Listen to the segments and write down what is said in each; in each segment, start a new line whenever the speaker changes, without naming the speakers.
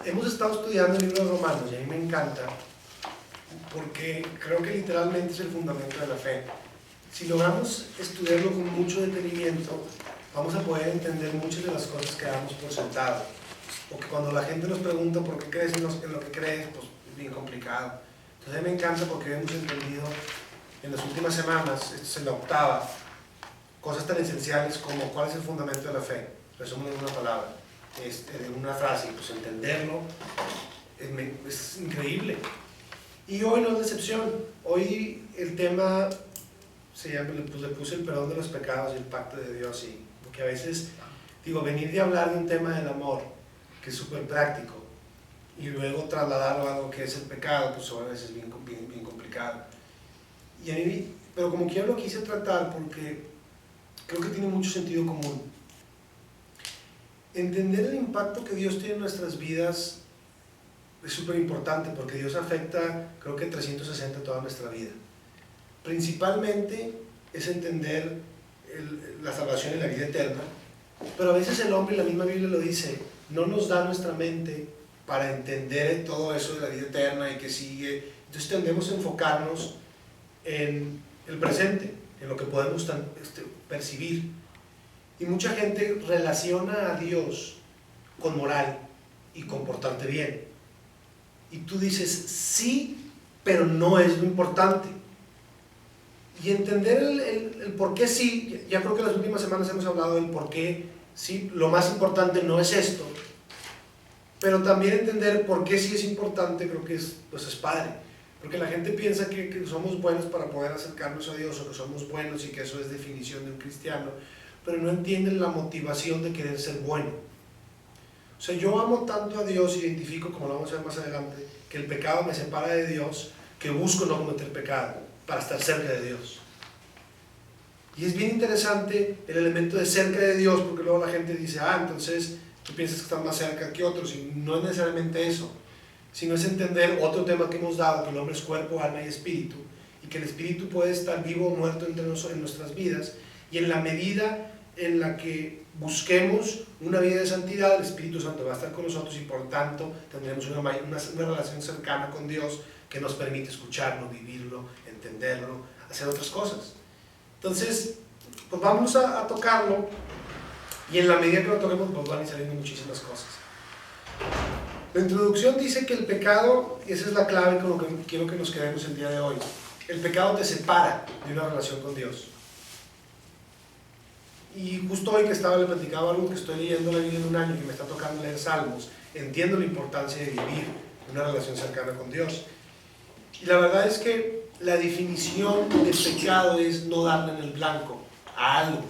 Hemos estado estudiando el libro de Romanos y a mí me encanta porque creo que literalmente es el fundamento de la fe. Si logramos estudiarlo con mucho detenimiento, vamos a poder entender muchas de las cosas que damos por sentado. O que cuando la gente nos pregunta por qué crees en lo que crees, pues es bien complicado. Entonces a mí me encanta porque hemos entendido en las últimas semanas, esto es en la octava, cosas tan esenciales como cuál es el fundamento de la fe. Resumen en una palabra, en una frase, pues entenderlo es increíble. Y hoy no es excepción. Hoy el tema se llama, pues le puse el perdón de los pecados y el pacto de Dios, y porque a veces digo, venir de hablar de un tema del amor que es súper práctico y luego trasladarlo a algo que es el pecado, pues a veces es bien complicado. Y a mí, pero como quiera lo quise tratar porque creo que tiene mucho sentido común. Entender el impacto que Dios tiene en nuestras vidas es súper importante porque Dios afecta, creo que 360 toda nuestra vida. Principalmente es entender la salvación y la vida eterna, pero a veces el hombre, y la misma Biblia lo dice, no nos da nuestra mente para entender todo eso de la vida eterna y que sigue. Entonces tendemos a enfocarnos en el presente, en lo que podemos percibir. Y mucha gente relaciona a Dios con moral y comportarte bien. Y tú dices, sí, pero no es lo importante. Y entender el por qué sí, ya creo que las últimas semanas hemos hablado del por qué sí, lo más importante no es esto. Pero también entender por qué sí es importante, creo que es padre. Porque la gente piensa que somos buenos para poder acercarnos a Dios, o que somos buenos y que eso es definición de un cristiano, pero no entienden la motivación de querer ser bueno. O sea, yo amo tanto a Dios, identifico, como lo vamos a ver más adelante, que el pecado me separa de Dios, que busco no cometer pecado para estar cerca de Dios. Y es bien interesante el elemento de cerca de Dios, porque luego la gente dice, entonces tú piensas que estás más cerca que otros, y no es necesariamente eso, sino es entender otro tema que hemos dado, que el hombre es cuerpo, alma y espíritu, y que el espíritu puede estar vivo o muerto en nuestras vidas, y en la medida en la que busquemos una vida de santidad, el Espíritu Santo va a estar con nosotros y por tanto tendremos una relación cercana con Dios que nos permite escucharlo, vivirlo, entenderlo, hacer otras cosas. Entonces, pues vamos a tocarlo, y en la medida que lo toquemos pues van a ir saliendo muchísimas cosas. La introducción dice que el pecado, y esa es la clave con lo que quiero que nos quedemos el día de hoy, el pecado te separa de una relación con Dios. Y justo hoy que le platicaba algo que estoy leyendo la Biblia en un año y que me está tocando leer Salmos, entiendo la importancia de vivir una relación cercana con Dios. Y la verdad es que la definición de pecado es no darle en el blanco a algo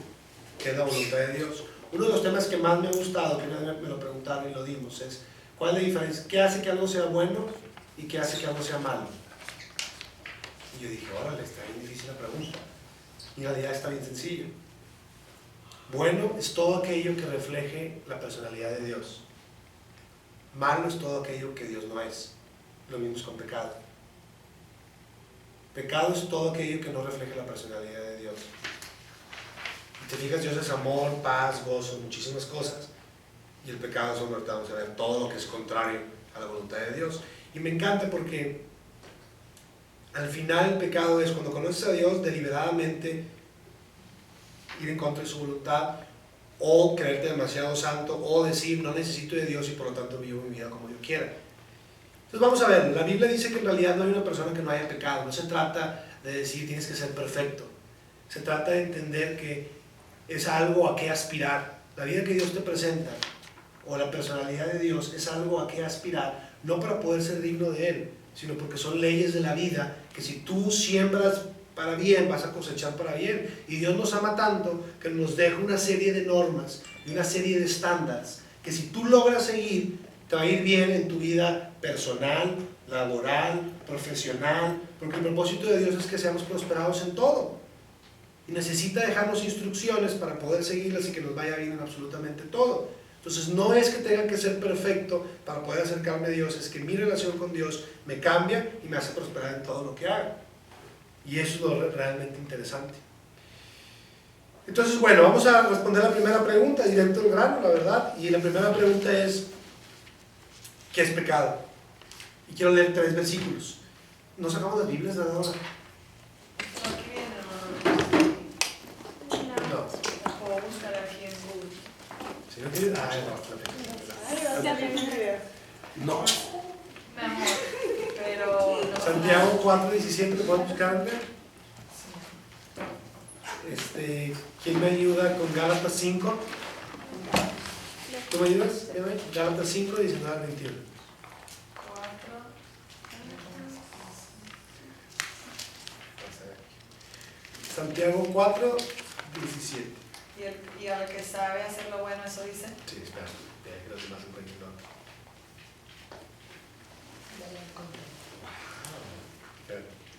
que es la voluntad de Dios. Uno de los temas que más me ha gustado, que me lo preguntaron y lo dimos, es ¿cuál es la diferencia? ¿Qué hace que algo sea bueno y qué hace que algo sea malo? Y yo dije, órale, está bien difícil la pregunta. Y en realidad está bien sencillo. Bueno es todo aquello que refleje la personalidad de Dios. Malo es todo aquello que Dios no es. Lo mismo es con pecado. Pecado es todo aquello que no refleje la personalidad de Dios. Y te fijas, Dios es amor, paz, gozo, muchísimas cosas. Y el pecado es, ahorita vamos a ver, todo lo que es contrario a la voluntad de Dios. Y me encanta porque al final el pecado es cuando conoces a Dios deliberadamente ir en contra de su voluntad, o creerte demasiado santo, o decir no necesito de Dios y por lo tanto vivo mi vida como yo quiera. Entonces vamos a ver, la Biblia dice que en realidad no hay una persona que no haya pecado. No se trata de decir tienes que ser perfecto, se trata de entender que es algo a qué aspirar. La vida que Dios te presenta o la personalidad de Dios es algo a qué aspirar, no para poder ser digno de Él, sino porque son leyes de la vida que si tú siembras para bien, vas a cosechar para bien. Y Dios nos ama tanto que nos deja una serie de normas y una serie de estándares que si tú logras seguir, te va a ir bien en tu vida personal, laboral, profesional, porque el propósito de Dios es que seamos prosperados en todo. Y necesita dejarnos instrucciones para poder seguirlas y que nos vaya bien en absolutamente todo. Entonces no es que tenga que ser perfecto para poder acercarme a Dios, es que mi relación con Dios me cambia y me hace prosperar en todo lo que haga. Y eso es lo realmente interesante. Entonces, bueno, vamos a responder la primera pregunta, directo al grano, la verdad. Y la primera pregunta es, ¿Qué es pecado? Y quiero leer 3 versículos. ¿No sacamos las Biblias de ahora? No.
Las puedo buscar aquí en Google.
Si no tienes... no.
Mejor, pero no.
Santiago 4:17, ¿te puedo buscar, Andrea? ¿Quién me ayuda con Gálatas 5? ¿Tú me ayudas? Gálatas 5, 19 al 21.
4.
Santiago 4, 17.
Y al que sabe hacer lo bueno, eso dice.
Sí, espera, que los demás encuentren nota.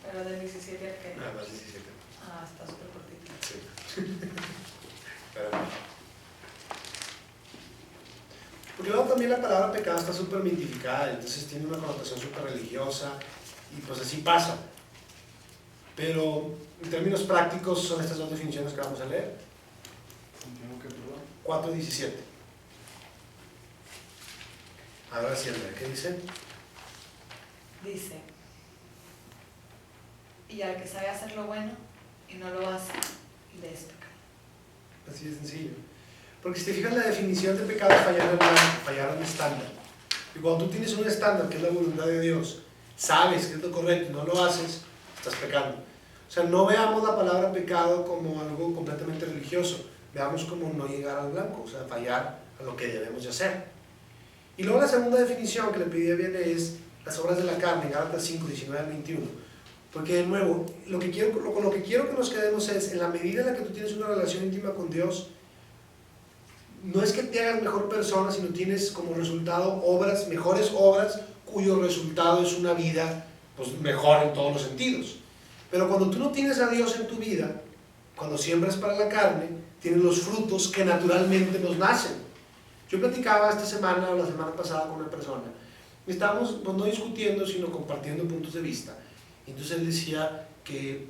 Pero del 17 al que.
Nada más 17.
Ah, está súper cortito.
Sí. Porque luego también la palabra pecado está súper mitificada, entonces tiene una connotación súper religiosa y pues así pasa. Pero en términos prácticos son estas 2 definiciones que vamos a leer. 4:17. Ahora sí, Andrea, ¿qué dice?
Dice, y al que sabe hacer lo bueno y no lo hace, le es pecado.
Así de sencillo. Porque si te fijas, la definición de pecado es fallar al estándar. Y cuando tú tienes un estándar, que es la voluntad de Dios, sabes que es lo correcto y no lo haces, estás pecando. O sea, no veamos la palabra pecado como algo completamente religioso, veamos como no llegar al blanco, o sea, fallar a lo que debemos de hacer. Y luego la segunda definición que le pedí viene es las obras de la carne, Gálatas 5, 19 al 21. Porque de nuevo, con lo que quiero que nos quedemos es, en la medida en la que tú tienes una relación íntima con Dios, no es que te hagas mejor persona, sino tienes como resultado mejores obras, cuyo resultado es una vida pues, mejor en todos los sentidos. Pero cuando tú no tienes a Dios en tu vida, cuando siembras para la carne, tienes los frutos que naturalmente nos nacen. Yo platicaba esta semana o la semana pasada con una persona, y estábamos pues, no discutiendo, sino compartiendo puntos de vista. Y entonces él decía que,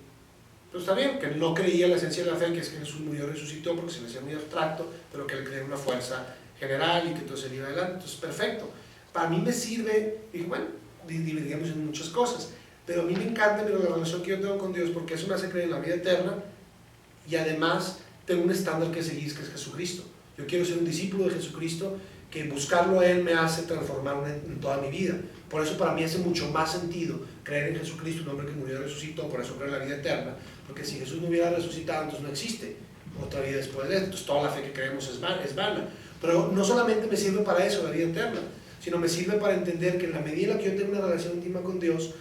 pues está bien, que no creía en la esencia de la fe, que es que Jesús murió y resucitó, porque se le hacía muy abstracto, pero que él creía en una fuerza general y que todo sería adelante. Entonces, perfecto. Para mí me sirve, y bueno, dividimos en muchas cosas, pero a mí me encanta la relación que yo tengo con Dios, porque eso me hace creer en la vida eterna, y además tengo un estándar que seguir, que es Jesucristo. Yo quiero ser un discípulo de Jesucristo, que buscarlo a Él me hace transformarme en toda mi vida. Por eso para mí hace mucho más sentido creer en Jesucristo, un hombre que murió y resucitó, por eso creo en la vida eterna, porque si Jesús no hubiera resucitado, entonces no existe otra vida después de esto, entonces toda la fe que creemos es vana. Pero no solamente me sirve para eso, la vida eterna, sino me sirve para entender que en la medida en la que yo tengo una relación íntima con Dios,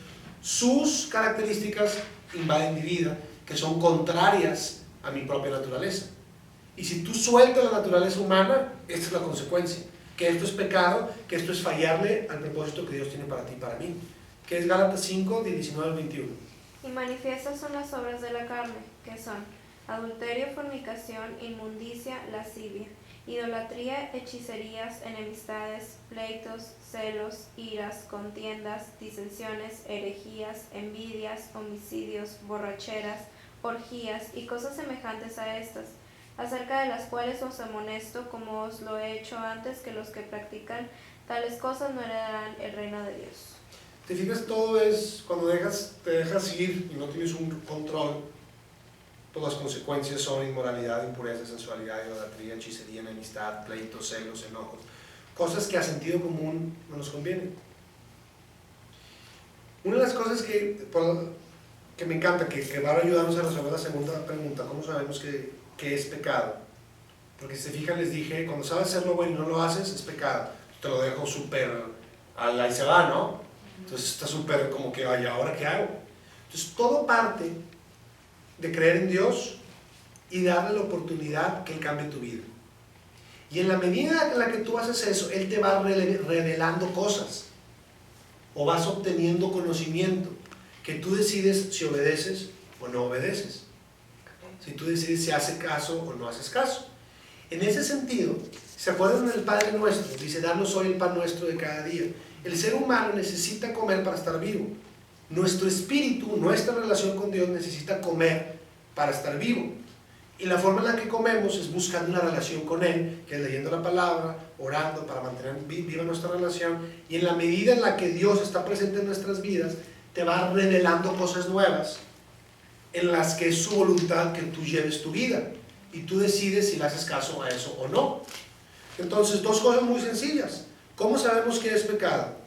sus características invaden mi vida, que son contrarias a mi propia naturaleza. Y si tú sueltas la naturaleza humana, esta es la consecuencia, que esto es pecado, que esto es fallarle al propósito que Dios tiene para ti y para mí, que es Gálatas 5, 19 al 21.
Y manifiestas son las obras de la carne, que son adulterio, fornicación, inmundicia, lascivia, idolatría, hechicerías, enemistades, pleitos, celos, iras, contiendas, disensiones, herejías, envidias, homicidios, borracheras, orgías y cosas semejantes a estas, acerca de las cuales os amonesto, como os lo he hecho antes, que los que practican tales cosas no heredarán el reino de Dios.
Te fijas, todo es cuando te dejas ir y no tienes un control, pues las consecuencias son inmoralidad, impureza, sensualidad, idolatría, hechicería, enemistad, pleitos, celos, enojos, cosas que a sentido común no nos convienen. Una de las cosas que me encanta, que va a ayudarnos a resolver la segunda pregunta, ¿cómo sabemos que es pecado? Porque si se fijan, les dije, cuando sabes hacer lo bueno y no lo haces, es pecado. Te lo dejo súper, ahí se va, ¿no? Entonces está súper como que, ay, ¿ahora qué hago? Entonces todo parte de creer en Dios y darle la oportunidad que Él cambie tu vida. Y en la medida en la que tú haces eso, Él te va revelando cosas o vas obteniendo conocimiento que tú decides si obedeces o no obedeces. Si tú decides si haces caso o no haces caso. En ese sentido, ¿se acuerdan del Padre Nuestro? Dice, danos hoy el pan nuestro de cada día. El ser humano necesita comer para estar vivo. Nuestro espíritu, nuestra relación con Dios necesita comer para estar vivo. Y la forma en la que comemos es buscando una relación con Él, que es leyendo la palabra, orando para mantener viva nuestra relación, y en la medida en la que Dios está presente en nuestras vidas, te va revelando cosas nuevas en las que es su voluntad que tú lleves tu vida, y tú decides si le haces caso a eso o no. Entonces, dos cosas muy sencillas. ¿Cómo sabemos que es pecado?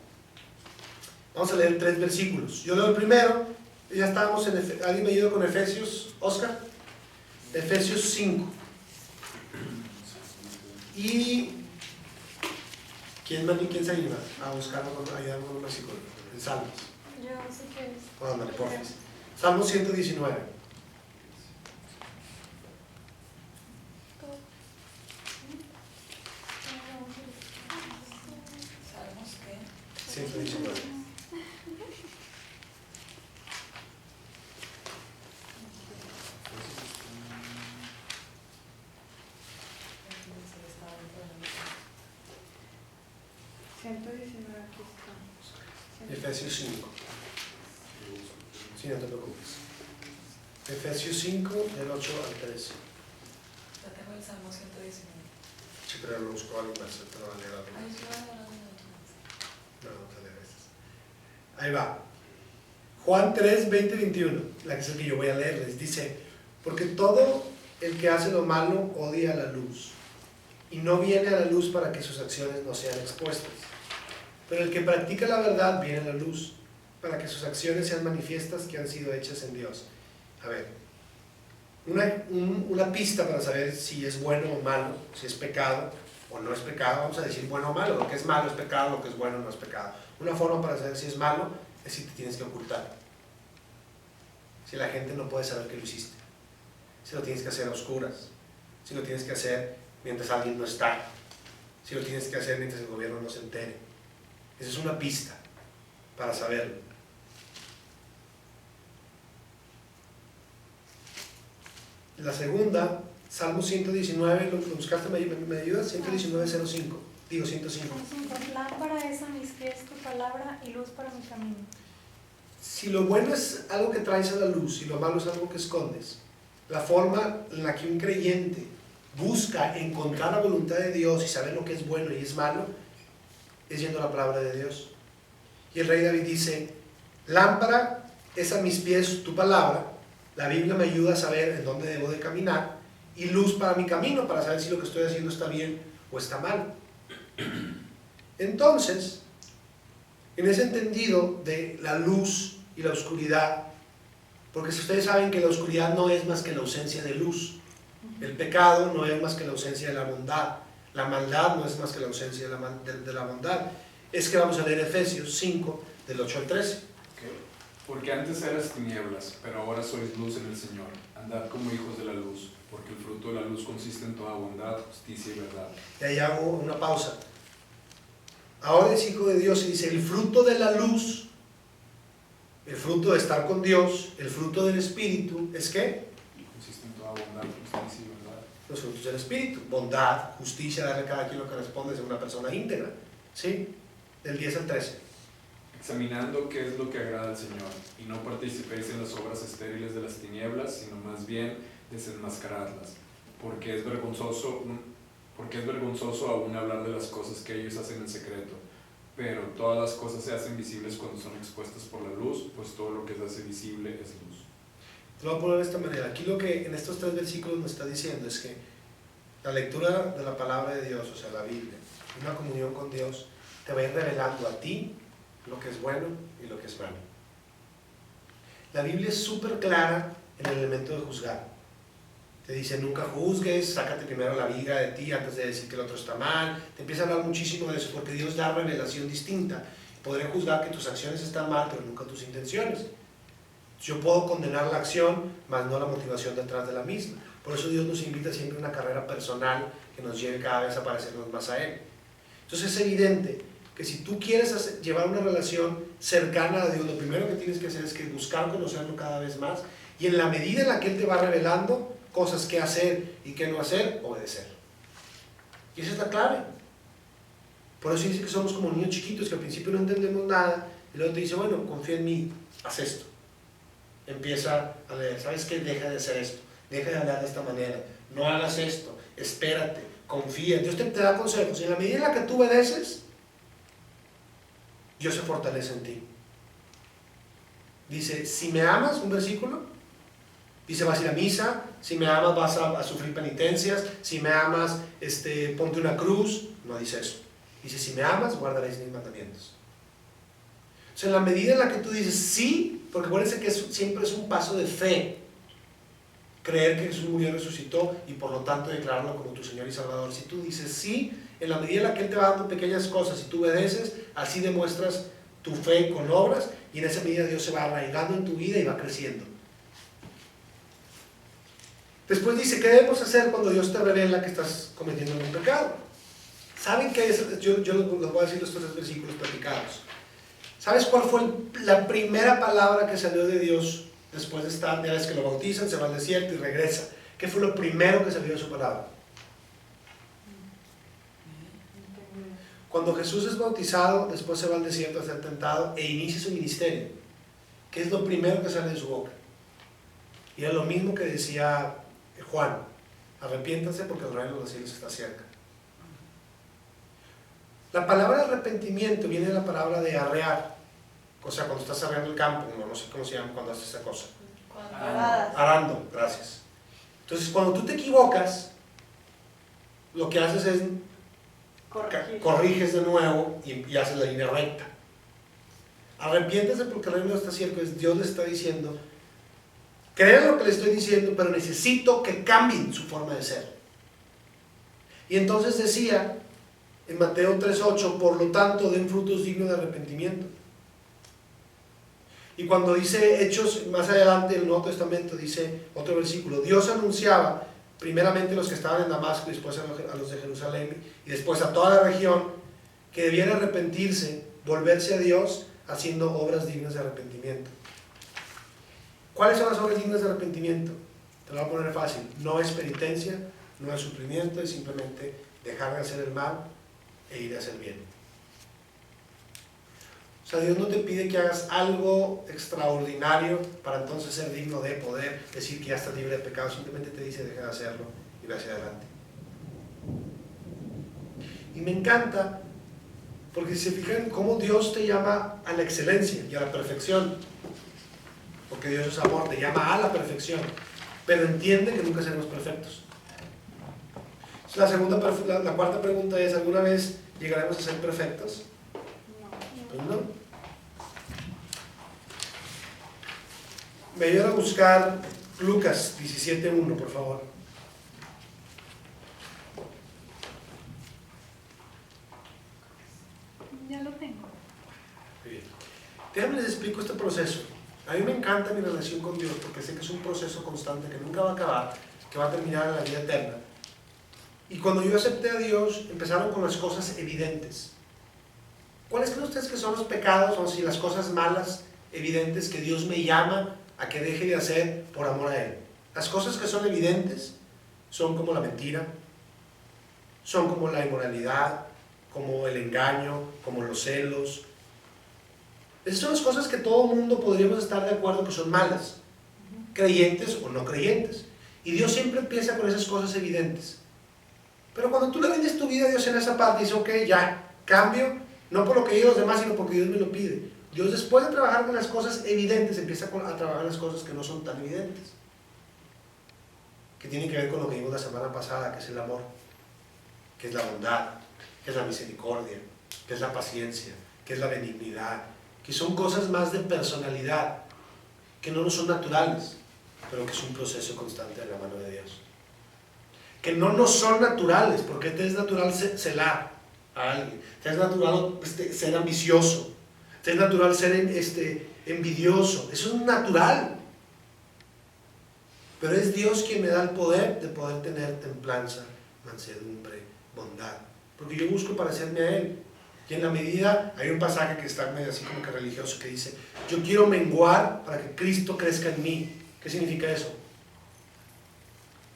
Vamos a leer 3 versículos. Yo leo el primero. Ya estábamos en ¿alguien me ayuda con Efesios? Oscar. Efesios 5. Y ¿quién se anima a buscarlo, ayudarnos con un versículo? En Salmos.
Yo, si quieres.
Ándale, porfa. Salmos 119.
¿Salmos qué?
119. Efesios 5. Sí, no te preocupes. Efesios 5, del 8 al 13.
Ya tengo el Salmo 119.
Sí, pero lo busco algo más, te lo van a leer algo
Ay,
más.
yo ahora no lo
No, te leer esas. Ahí va. Juan 3, 20, 21. La que es el que yo voy a leerles. Dice: porque todo el que hace lo malo odia la luz, y no viene a la luz para que sus acciones no sean expuestas. Pero el que practica la verdad viene a la luz, para que sus acciones sean manifiestas que han sido hechas en Dios. A ver, una pista para saber si es bueno o malo, si es pecado o no es pecado. Vamos a decir bueno o malo. Lo que es malo es pecado, lo que es bueno no es pecado. Una forma para saber si es malo es si te tienes que ocultar, si la gente no puede saber que lo hiciste, si lo tienes que hacer a oscuras, si lo tienes que hacer mientras alguien no está, si lo tienes que hacer mientras el gobierno no se entere. Esa es una pista para saberlo. La segunda, Salmo 119, ¿lo buscaste? ¿Me ayudas? 119.05. Digo 105.
Lámpara es a mis pies tu palabra y luz para mi camino.
Si lo bueno es algo que traes a la luz y lo malo es algo que escondes, la forma en la que un creyente busca encontrar la voluntad de Dios y saber lo que es bueno y es malo es yendo a la palabra de Dios. Y el rey David dice: lámpara es a mis pies tu palabra. La Biblia me ayuda a saber en dónde debo de caminar, y luz para mi camino, para saber si lo que estoy haciendo está bien o está mal. Entonces, en ese entendido de la luz y la oscuridad, porque si ustedes saben que la oscuridad no es más que la ausencia de luz, el pecado no es más que la ausencia de la bondad, la maldad no es más que la ausencia de la bondad, es que vamos a leer Efesios 5, del 8 al 13.
Porque antes eras tinieblas, pero ahora sois luz en el Señor. Andad como hijos de la luz, porque el fruto de la luz consiste en toda bondad, justicia y verdad.
Y ahí hago una pausa. Ahora es hijo de Dios y dice: el fruto de la luz, el fruto de estar con Dios, el fruto del Espíritu, ¿es qué?
Consiste en toda bondad, justicia y verdad.
Los frutos del Espíritu: bondad, justicia, darle a cada quien lo que responde, ser una persona íntegra. ¿Sí? Del 10 al 13.
Examinando qué es lo que agrada al Señor, y no participéis en las obras estériles de las tinieblas, sino más bien desenmascaradlas, porque es vergonzoso aún hablar de las cosas que ellos hacen en secreto, pero todas las cosas se hacen visibles cuando son expuestas por la luz, pues todo lo que se hace visible es luz.
Te lo voy a poner de esta manera. Aquí lo que en estos 3 versículos nos está diciendo es que la lectura de la palabra de Dios, o sea, la Biblia, una comunión con Dios, te va a ir revelando a ti lo que es bueno y lo que es malo. La Biblia es súper clara en el elemento de juzgar. Te dice: nunca juzgues, sácate primero la viga de ti antes de decir que el otro está mal. Te empieza a hablar muchísimo de eso, porque Dios da revelación distinta. Podré juzgar que tus acciones están mal, pero nunca tus intenciones. Yo puedo condenar la acción, mas no la motivación detrás de la misma. Por eso Dios nos invita siempre a una carrera personal que nos lleve cada vez a parecernos más a Él. Entonces es evidente que si tú quieres llevar una relación cercana a Dios, lo primero que tienes que hacer es que buscar conocerlo cada vez más, y en la medida en la que Él te va revelando cosas que hacer y que no hacer, obedecer. Y esa es la clave. Por eso dice que somos como niños chiquitos que al principio no entendemos nada, y luego te dice: bueno, confía en mí, haz esto. Empieza a leer: ¿sabes qué? Deja de hacer esto, deja de hablar de esta manera, no hagas esto, espérate, confía, Dios te da consejos. Y en la medida en la que tú obedeces, Dios se fortalece en ti. Dice, si me amas, un versículo, dice, vas a ir a misa, si me amas vas a sufrir penitencias, si me amas, ponte una cruz. No dice eso. Dice, si me amas, guardaréis mis mandamientos. O sea, en la medida en la que tú dices sí, porque acuérdense que siempre es un paso de fe, creer que Jesús murió y resucitó y por lo tanto declararlo como tu Señor y Salvador. Si tú dices sí, en la medida en la que Él te va dando pequeñas cosas y tú obedeces, así demuestras tu fe con obras y en esa medida Dios se va arraigando en tu vida y va creciendo. Después dice, ¿qué debemos hacer cuando Dios te revela que estás cometiendo un pecado? ¿Saben qué es? Yo les voy a decir estos 3 versículos platicados. ¿Sabes cuál fue la primera palabra que salió de Dios después de estar? Ya ves que lo bautizan, se va al desierto y regresa. ¿Qué fue lo primero que salió de su palabra? Cuando Jesús es bautizado, después se va al desierto a ser tentado e inicia su ministerio. ¿Qué es lo primero que sale de su boca? Y es lo mismo que decía Juan: arrepiéntanse porque el reino de los cielos está cerca. La palabra arrepentimiento viene de la palabra de arrear, o sea, cuando estás arreando el campo, no sé cómo se llama cuando haces esa cosa. Arando, gracias. Entonces, cuando tú te equivocas, lo que haces es corriges de nuevo y haces la línea recta. Arrepiéntese porque el reino está cerca. Dios le está diciendo, crean lo que le estoy diciendo, pero necesito que cambien su forma de ser. Y entonces decía en Mateo 3:8, por lo tanto den frutos dignos de arrepentimiento. Y cuando dice Hechos, más adelante en el Nuevo Testamento, dice otro versículo, Dios anunciaba primeramente a los que estaban en Damasco, y después a los de Jerusalén, y después a toda la región, que debían arrepentirse, volverse a Dios, haciendo obras dignas de arrepentimiento. ¿Cuáles son las obras dignas de arrepentimiento? Te lo voy a poner fácil. No es penitencia, no es sufrimiento, es simplemente dejar de hacer el mal e ir a hacer bien. O sea, Dios no te pide que hagas algo extraordinario para entonces ser digno de poder decir que ya estás libre de pecado. Simplemente te dice, deja de hacerlo y ve hacia adelante. Y me encanta porque si se fijan cómo Dios te llama a la excelencia y a la perfección, porque Dios es amor, te llama a la perfección, pero entiende que nunca seremos perfectos. La cuarta pregunta es, ¿alguna vez llegaremos a ser perfectos? Pues no. Me ayudan a buscar Lucas 17:1, por favor.
Ya lo tengo.
Muy bien. Déjenme les explico este proceso. A mí me encanta mi relación con Dios porque sé que es un proceso constante que nunca va a acabar, que va a terminar en la vida eterna. Y cuando yo acepté a Dios, empezaron con las cosas evidentes. ¿Cuáles creen ustedes que son los pecados o si las cosas malas, evidentes, que Dios me llama a que deje de hacer por amor a Él? Las cosas que son evidentes son como la mentira, son como la inmoralidad, como el engaño, como los celos. Esas son las cosas que todo el mundo podríamos estar de acuerdo que son malas, creyentes o no creyentes. Y Dios siempre empieza con esas cosas evidentes. Pero cuando tú le vendes tu vida a Dios en esa parte, dice, ok, ya, cambio, no por lo que digan los demás, sino porque Dios me lo pide. Dios, después de trabajar con las cosas evidentes, empieza a trabajar en las cosas que no son tan evidentes, que tienen que ver con lo que vimos la semana pasada, que es el amor, que es la bondad, que es la misericordia, que es la paciencia, que es la benignidad, que son cosas más de personalidad, que no son naturales, pero que es un proceso constante de la mano de Dios. Que no nos son naturales, porque te es natural celar a alguien, te es natural ser ambicioso, te es natural ser envidioso, eso es natural. Pero es Dios quien me da el poder de poder tener templanza, mansedumbre, bondad, porque yo busco parecerme a Él. Y en la medida, hay un pasaje que está medio así como que religioso que dice, yo quiero menguar para que Cristo crezca en mí. ¿Qué significa eso?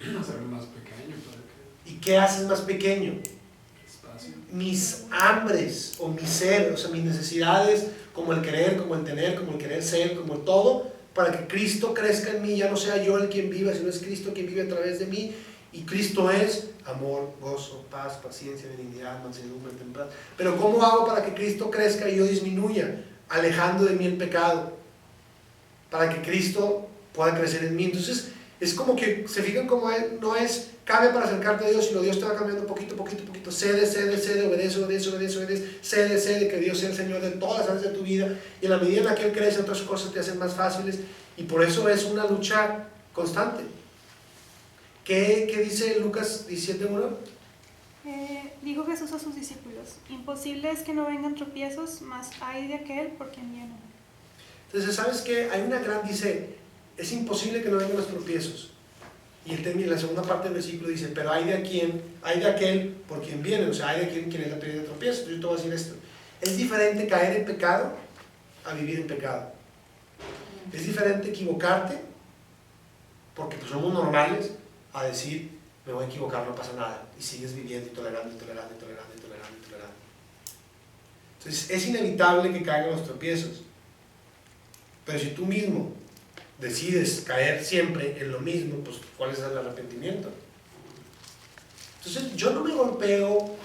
Hacerme más pequeño para que...
¿Y qué haces más pequeño?
Espacio.
Mis hambres o mi ser, o sea, mis necesidades, como el querer, como el tener, como el querer ser, como el todo, para que Cristo crezca en mí, ya no sea yo el quien viva, sino es Cristo quien vive a través de mí. Y Cristo es amor, gozo, paz, paciencia, benignidad, mansedumbre, templanza. Pero ¿cómo hago para que Cristo crezca y yo disminuya? Alejando de mí el pecado, para que Cristo pueda crecer en mí. Entonces es como que, se fijan como no es cambia para acercarte a Dios, sino Dios te va cambiando poquito, cede, obedece, cede, que Dios sea el Señor de todas las áreas de tu vida, y en la medida en la que Él crece, otras cosas te hacen más fáciles, y por eso es una lucha constante. ¿Qué dice Lucas 17:1?
Dijo Jesús a sus discípulos: imposible es que no vengan tropiezos, mas hay de aquel por quien vienen.
Entonces, ¿sabes qué? Hay una gran, dice, es imposible que no vengan los tropiezos. Y la segunda parte del versículo dice, pero hay de aquel por quien viene, o sea, hay de quien es la piedra de tropiezo. Yo te voy a decir esto: es diferente caer en pecado a vivir en pecado. Es diferente equivocarte, porque pues somos normales, a decir, me voy a equivocar, no pasa nada, y sigues viviendo y tolerando. Entonces es inevitable que caigan los tropiezos, pero si tú mismo decides caer siempre en lo mismo, pues ¿cuál es el arrepentimiento? Entonces yo no me golpeo,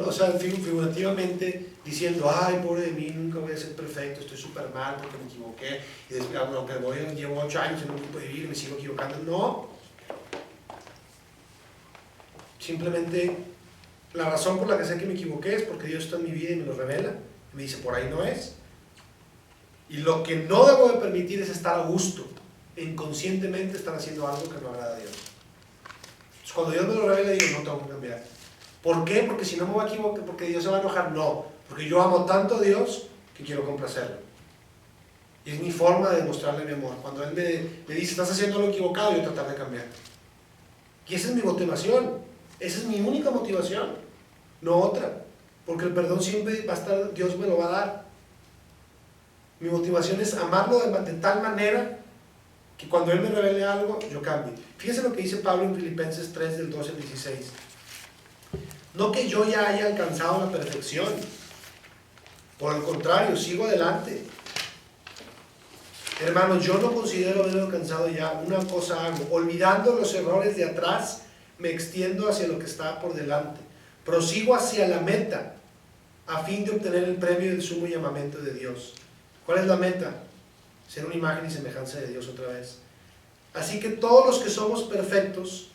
o sea, figurativamente diciendo, ay, pobre de mí, nunca voy a ser perfecto, estoy súper mal porque me equivoqué, y después, aunque llevo 8 años en un grupo de vivir, me sigo equivocando. No. Simplemente la razón por la que sé que me equivoqué es porque Dios está en mi vida y me lo revela, y me dice, por ahí no es. Y lo que no debo de permitir es estar a gusto, inconscientemente estar haciendo algo que no agrada a Dios. Entonces, cuando Dios me lo revela, digo, no tengo que cambiar. ¿Por qué? Porque si no me voy a equivocar, porque Dios se va a enojar. No, porque yo amo tanto a Dios que quiero complacerlo. Y es mi forma de demostrarle mi amor. Cuando Él me dice, estás haciendo algo equivocado, yo tratar de cambiar. Y esa es mi motivación. Esa es mi única motivación, no otra. Porque el perdón siempre va a estar, Dios me lo va a dar. Mi motivación es amarlo de tal manera que cuando Él me revele algo, yo cambie. Fíjense lo que dice Pablo en Filipenses 3, del 12 al 16. No que yo ya haya alcanzado la perfección, por el contrario, sigo adelante. Hermanos, yo no considero haber alcanzado ya. Una cosa hago, olvidando los errores de atrás, me extiendo hacia lo que está por delante. Prosigo hacia la meta, a fin de obtener el premio del sumo llamamiento de Dios. ¿Cuál es la meta? Ser una imagen y semejanza de Dios otra vez. Así que todos los que somos perfectos,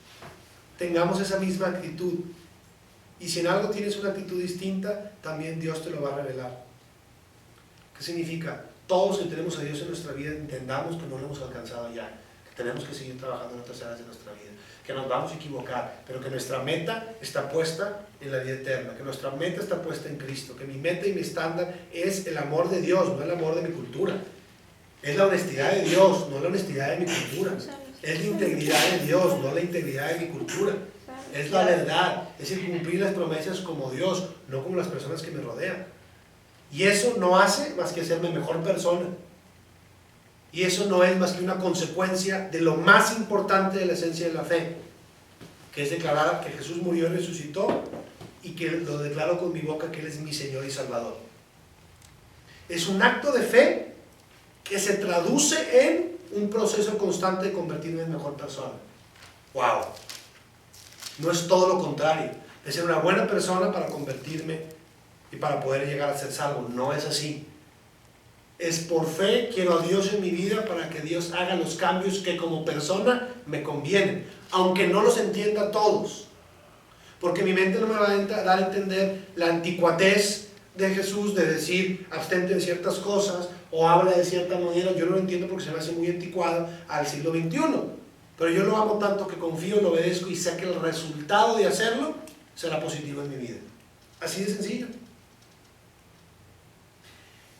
tengamos esa misma actitud. Y si en algo tienes una actitud distinta, también Dios te lo va a revelar. ¿Qué significa? Todos que tenemos a Dios en nuestra vida, entendamos que no lo hemos alcanzado ya, que tenemos que seguir trabajando en otras áreas de nuestra vida, que nos vamos a equivocar, pero que nuestra meta está puesta en la vida eterna, que nuestra meta está puesta en Cristo, que mi meta y mi estándar es el amor de Dios, no el amor de mi cultura. Es la honestidad de Dios, no la honestidad de mi cultura. Es la integridad de Dios, no la integridad de mi cultura. Es la verdad, es el cumplir las promesas como Dios, no como las personas que me rodean. Y eso no hace más que hacerme mejor persona. Y eso no es más que una consecuencia de lo más importante de la esencia de la fe, que es declarar que Jesús murió y resucitó, y que lo declaro con mi boca que Él es mi Señor y Salvador. Es un acto de fe que se traduce en un proceso constante de convertirme en mejor persona. ¡Wow! No es todo lo contrario, es ser una buena persona para convertirme y para poder llegar a ser salvo. No es así. Es por fe, quiero a Dios en mi vida para que Dios haga los cambios que como persona me convienen, aunque no los entienda todos. Porque mi mente no me va a dar a entender la anticuatez de Jesús de decir abstente de ciertas cosas o habla de cierta manera. Yo no lo entiendo porque se me hace muy anticuado al siglo XXI. Pero yo lo amo tanto que confío, lo obedezco y sé que el resultado de hacerlo será positivo en mi vida. Así de sencillo.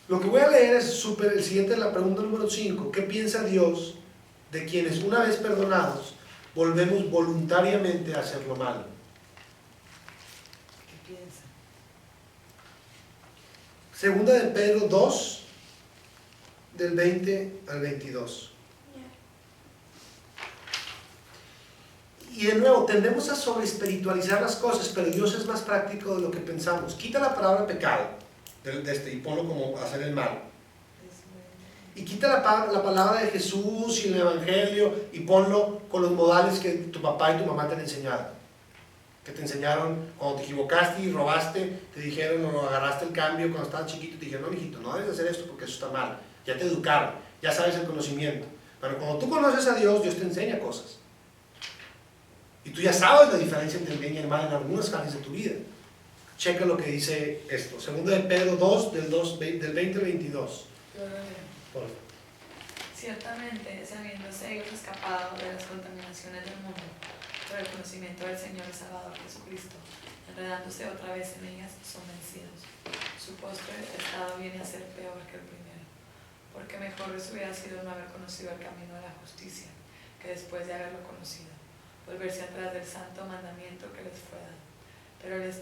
Lo que voy a leer es el siguiente, la pregunta número 5. ¿Qué piensa Dios de quienes una vez perdonados volvemos voluntariamente a hacer lo malo?
¿Qué piensa?
Segunda de Pedro 2, del 20 al 22. Y de nuevo, tendemos a sobreespiritualizar las cosas, pero Dios es más práctico de lo que pensamos. Quita la palabra pecado y ponlo como hacer el mal. y quita la palabra de Jesús y el Evangelio y ponlo con los modales que tu papá y tu mamá te han enseñado. Que te enseñaron cuando te equivocaste y robaste, te dijeron o agarraste el cambio cuando estabas chiquito y te dijeron, no, mijito, no debes hacer esto porque eso está mal. Ya te educaron, ya sabes el conocimiento. Pero cuando tú conoces a Dios, Dios te enseña cosas. Y tú ya sabes la diferencia entre el bien y el mal en algunas áreas de tu vida. Checa lo que dice esto. Segundo de Pedro 2, del 20 al 22.
Yo lo leo.
Por favor.
Ciertamente, habiéndose ellos escapado de las contaminaciones del mundo por el conocimiento del Señor y Salvador Jesucristo, enredándose otra vez en ellas, son vencidos. Su postre estado viene a ser peor que el primero, porque mejor les hubiera sido no haber conocido el camino de la justicia, que después de haberlo conocido, volverse atrás del santo mandamiento que les fue dado. Pero les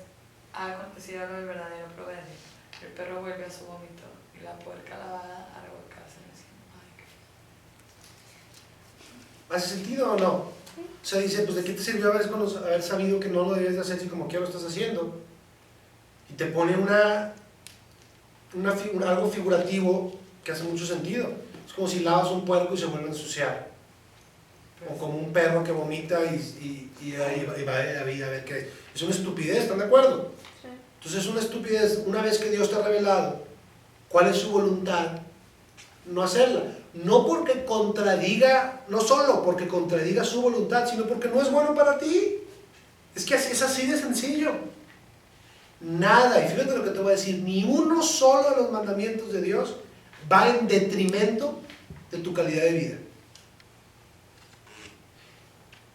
ha acontecido algo del verdadero proverbio: el perro vuelve a su vómito y la puerca lavada a revolcarse en el cielo. Ay, qué feo.
¿Hace sentido o no? O sea, dice, pues ¿de qué te sirvió haber sabido que no lo debes de hacer si como quiera lo estás haciendo? Y te pone algo figurativo que hace mucho sentido. Es como si lavas un puerco y se vuelve a ensuciar. O como un perro que vomita y va a ver qué es una estupidez, ¿están de acuerdo?
Sí.
Entonces es una estupidez. Una vez que Dios te ha revelado cuál es su voluntad, no hacerla. No porque contradiga, no solo porque contradiga su voluntad, sino porque no es bueno para ti. Es que es así de sencillo. Nada, y fíjate lo que te voy a decir, ni uno solo de los mandamientos de Dios va en detrimento de tu calidad de vida.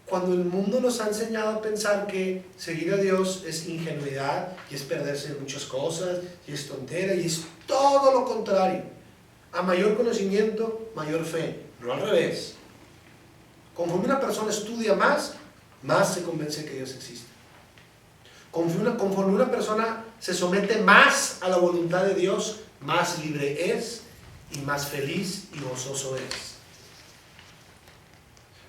Cuando el mundo nos ha enseñado a pensar que seguir a Dios es ingenuidad y es perderse de muchas cosas y es tontera y es todo lo contrario. A mayor conocimiento, mayor fe, no al revés. Conforme una persona estudia más se convence de que Dios existe. Conforme una persona se somete más a la voluntad de Dios, más libre es y más feliz y gozoso es.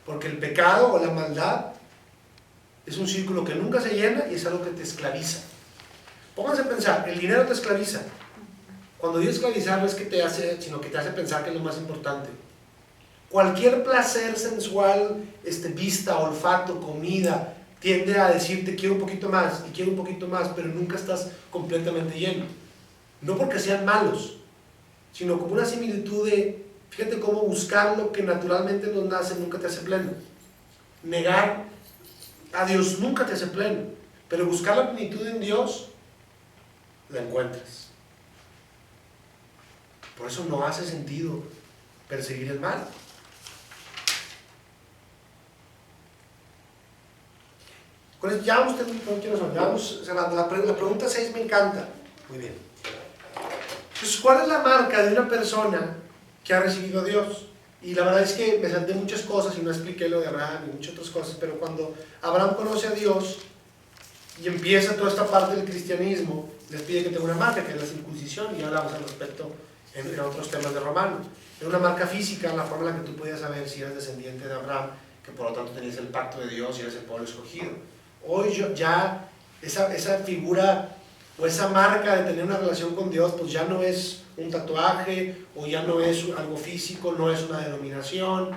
Porque el pecado o la maldad es un círculo que nunca se llena y es algo que te esclaviza. Pónganse a pensar, el dinero te esclaviza. Cuando digo esclavizar no es que te hace, sino que te hace pensar que es lo más importante. Cualquier placer sensual, vista, olfato, comida, tiende a decirte quiero un poquito más y quiero un poquito más, pero nunca estás completamente lleno. No porque sean malos, sino como una similitud de, fíjate cómo buscar lo que naturalmente nos nace nunca te hace pleno. Negar a Dios nunca te hace pleno, pero buscar la plenitud en Dios, la encuentras. Por eso no hace sentido perseguir el mal. Con esto ya vamos cerrando. La pregunta 6 me encanta. Muy bien. Entonces, ¿cuál es la marca de una persona que ha recibido a Dios? Y la verdad es que me salté muchas cosas y no expliqué lo de Abraham y muchas otras cosas, pero cuando Abraham conoce a Dios y empieza toda esta parte del cristianismo, les pide que tenga una marca, que es la circuncisión, y hablamos al respecto en otros temas de Romano. Era una marca física, la forma en la que tú podías saber si eras descendiente de Abraham, que por lo tanto tenías el pacto de Dios y eras el pueblo escogido. Hoy ya esa figura o esa marca de tener una relación con Dios, pues ya no es un tatuaje o ya no es algo físico, no es una denominación.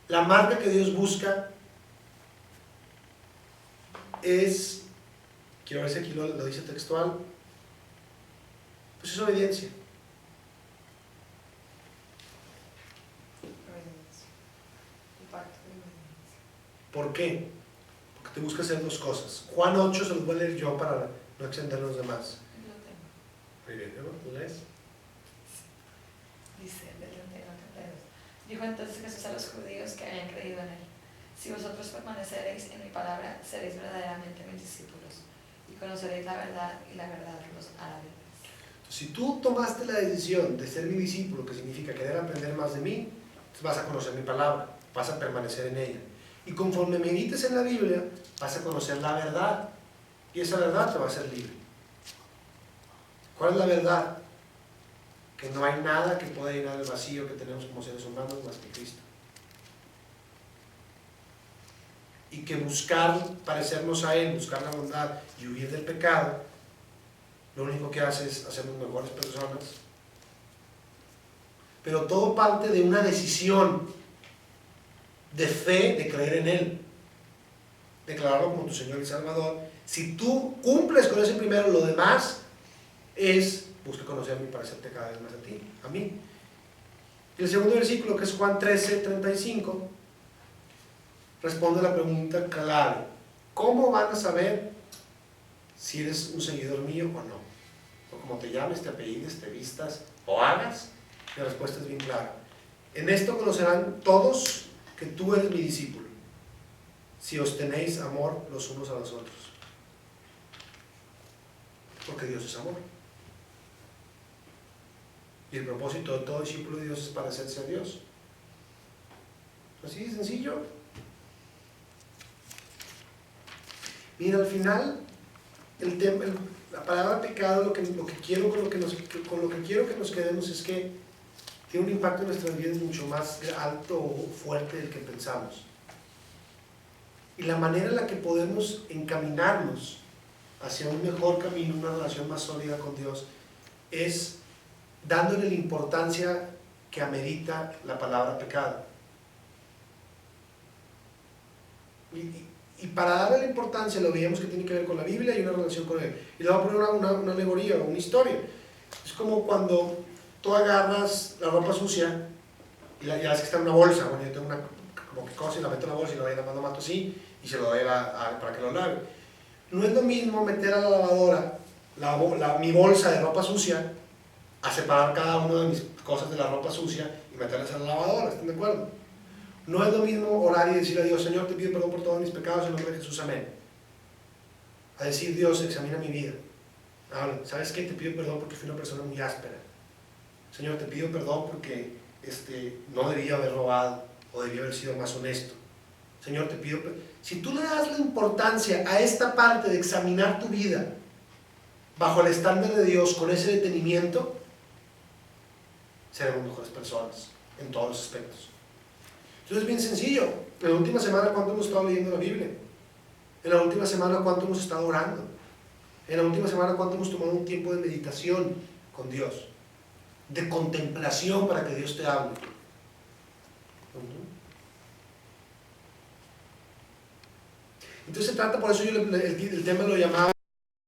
La marca que Dios busca es, quiero ver si aquí lo dice textual, pues es obediencia. ¿Por qué? Porque te busca hacer dos cosas. Juan 8 se los voy a leer yo para no extender a los demás.
Lo tengo.
Muy bien, ¿lo lees?
Dice, del 31 al 32. Dijo entonces Jesús a los judíos que habían creído en él: si vosotros permaneceréis en mi palabra, seréis verdaderamente mis discípulos, y conoceréis la verdad, y la verdad los hará libres.
Si tú tomaste la decisión de ser mi discípulo, que significa querer aprender más de mí, vas a conocer mi palabra, vas a permanecer en ella. Y conforme medites en la Biblia, vas a conocer la verdad, y esa verdad te va a hacer libre. ¿Cuál es la verdad? Que no hay nada que pueda llenar el vacío que tenemos como seres humanos más que Cristo. Y que buscar parecernos a Él, buscar la bondad y huir del pecado, lo único que hace es hacernos mejores personas. pero todo parte de una decisión de fe, de creer en Él, declararlo como tu Señor y Salvador. Si tú cumples con ese primero, lo demás es busca conocerme y parecerte cada vez más a ti, a mí. Y el segundo versículo, que es Juan 13:35, responde a la pregunta clave: ¿cómo van a saber si eres un seguidor mío o no? O como te llames, te apellides, te vistas o hagas. La respuesta es bien clara: en esto conocerán todos que tú eres mi discípulo, si os tenéis amor los unos a los otros. Porque Dios es amor. Y el propósito de todo discípulo de Dios es parecerse a Dios. Así de sencillo. Mira, al final, la palabra pecado, con lo que quiero que nos quedemos es que tiene un impacto en nuestras vidas mucho más alto o fuerte del que pensamos. Y la manera en la que podemos encaminarnos hacia un mejor camino, una relación más sólida con Dios, es dándole la importancia que amerita la palabra pecado. Y para darle la importancia, lo veíamos que tiene que ver con la Biblia y una relación con Él. Y le voy a poner una alegoría, una historia. Es como cuando tú agarras la ropa sucia y ya ves que está en una bolsa. Bueno, yo tengo una como que cosa y la meto en la bolsa y lo voy a mato así y se lo doy para que lo lave. No es lo mismo meter a la lavadora mi bolsa de ropa sucia a separar cada una de mis cosas de la ropa sucia y meterlas a la lavadora, ¿están de acuerdo? No es lo mismo orar y decir a Dios: Señor, te pido perdón por todos mis pecados en nombre de Jesús, amén. A decir: Dios, examina mi vida. Ahora, ¿sabes qué? Te pido perdón porque fui una persona muy áspera. Señor, te pido perdón porque no debía haber robado o debía haber sido más honesto. Señor, te pido perdón. Si tú le das la importancia a esta parte de examinar tu vida bajo el estándar de Dios, con ese detenimiento, seremos mejores personas en todos los aspectos. Entonces es bien sencillo. En la última semana, ¿cuánto hemos estado leyendo la Biblia? En la última semana, ¿cuánto hemos estado orando? En la última semana, ¿cuánto hemos tomado un tiempo de meditación con Dios? De contemplación para que Dios te hable. Entonces se trata, por eso yo el tema lo llamaba